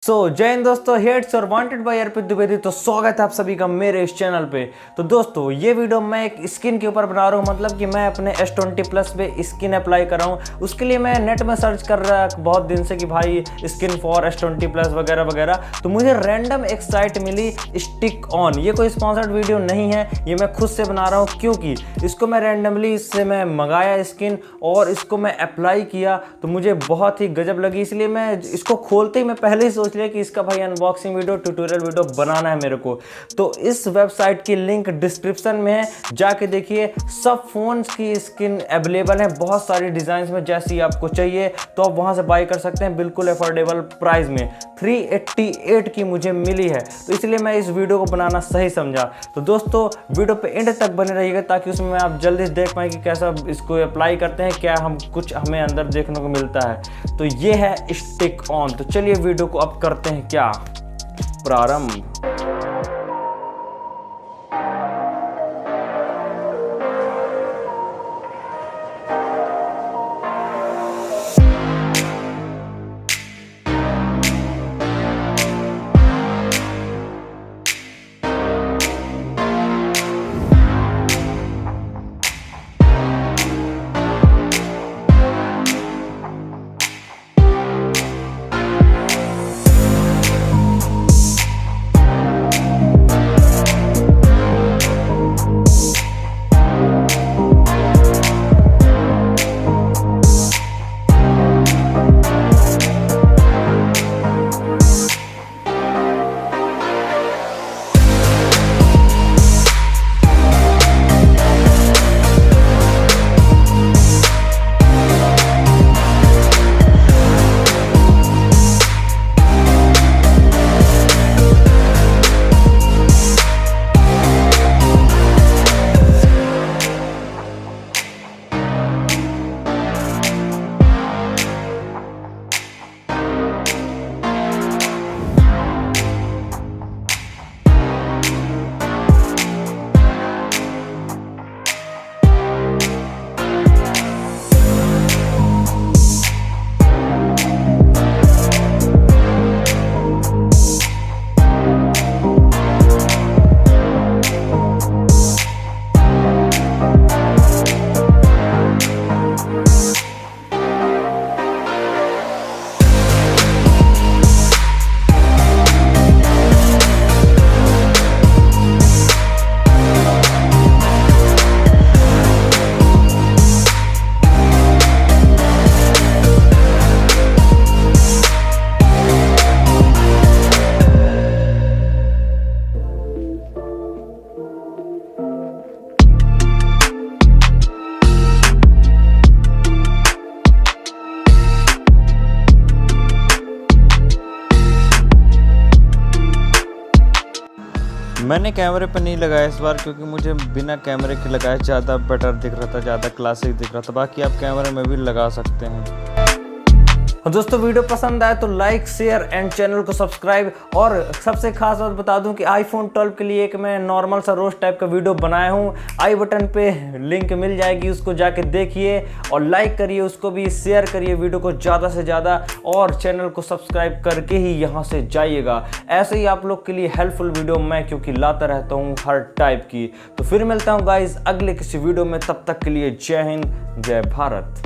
जय हिंद दोस्तों, हेट्स और वांटेड बाय अर्पित द्विवेदी। तो स्वागत है आप सभी का मेरे इस चैनल पे। तो दोस्तों ये वीडियो मैं एक स्किन के ऊपर बना रहा हूँ, मतलब कि मैं अपने S20 प्लस पे स्किन अप्लाई कर रहा हूँ। उसके लिए मैं नेट में सर्च कर रहा बहुत दिन से कि भाई स्किन फॉर S20 प्लस वगैरह वगैरह। तो मुझे रैंडम एक साइट मिली StickOn। ये कोई स्पॉन्सर्ड वीडियो नहीं है, ये मैं खुद से बना रहा हूँ क्योंकि इसको मैं रैंडमली इससे मैं मंगाया स्किन और इसको मैं अप्लाई किया तो मुझे बहुत ही गजब लगी। इसलिए मैं इसको खोलते ही मैं पहले ही सोच लिया कि इसका भाई अनबॉक्सिंग वीडियो ट्यूटोरियल वीडियो बनाना है मेरे को। तो इस वेबसाइट की लिंक डिस्क्रिप्शन में है, जाके देखिए। सब फोन्स की स्किन अवेलेबल है, बहुत सारी डिजाइन में, जैसी आपको चाहिए तो आप वहां से बाय कर सकते हैं बिल्कुल अफोर्डेबल प्राइस में। 388 की मुझे मिली है, तो इसलिए मैं इस वीडियो को बनाना सही समझा। तो दोस्तों वीडियो पे एंड तक बने रहिएगा ताकि उसमें आप जल्दी से देख पाए कि कैसा इसको अप्लाई करते हैं, क्या हमें अंदर देखने को मिलता है। तो ये है StickOn। तो चलिए वीडियो को अब करते हैं क्या प्रारंभ। मैंने कैमरे पर नहीं लगाया इस बार क्योंकि मुझे बिना कैमरे के लगाया ज़्यादा बेटर दिख रहा था, ज़्यादा क्लासिक दिख रहा था। बाकी आप कैमरे में भी लगा सकते हैं। और दोस्तों वीडियो पसंद आए तो लाइक शेयर एंड चैनल को सब्सक्राइब। और सबसे खास बात बता दूं कि iPhone 12 के लिए एक मैं नॉर्मल सा रोस्ट टाइप का वीडियो बनाया हूं। आई बटन पे लिंक मिल जाएगी, उसको जाके देखिए और लाइक करिए, उसको भी शेयर करिए वीडियो को ज़्यादा से ज़्यादा, और चैनल को सब्सक्राइब करके ही यहाँ से जाइएगा। ऐसे ही आप लोग के लिए हेल्पफुल वीडियो मैं क्योंकि लाता रहता हूँ हर टाइप की। तो फिर मिलता हूँ गाइज अगले किसी वीडियो में, तब तक के लिए जय हिंद जय भारत।